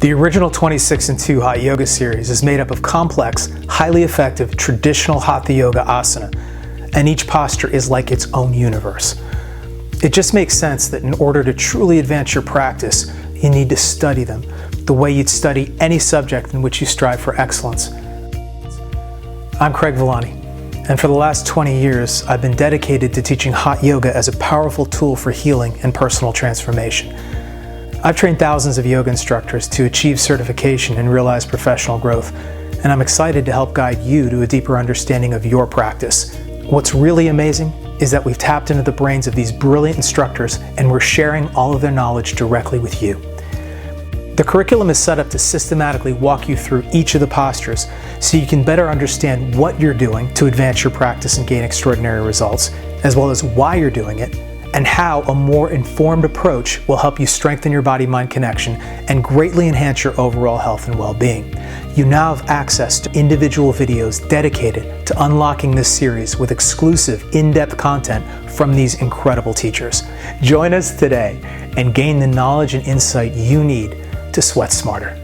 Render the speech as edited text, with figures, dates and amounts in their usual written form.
The original 26 and 2 Hot Yoga series is made up of complex, highly effective, traditional Hatha Yoga asana, and each posture is like its own universe. It just makes sense that in order to truly advance your practice, you need to study them, the way you'd study any subject in which you strive for excellence. I'm Craig Villani, and for the last 20 years, I've been dedicated to teaching Hot Yoga as a powerful tool for healing and personal transformation. I've trained thousands of yoga instructors to achieve certification and realize professional growth, and I'm excited to help guide you to a deeper understanding of your practice. What's really amazing is that we've tapped into the brains of these brilliant instructors and we're sharing all of their knowledge directly with you. The curriculum is set up to systematically walk you through each of the postures so you can better understand what you're doing to advance your practice and gain extraordinary results, as well as why you're doing it, and how a more informed approach will help you strengthen your body-mind connection and greatly enhance your overall health and well-being. You now have access to individual videos dedicated to unlocking this series with exclusive in-depth content from these incredible teachers. Join us today and gain the knowledge and insight you need to sweat smarter.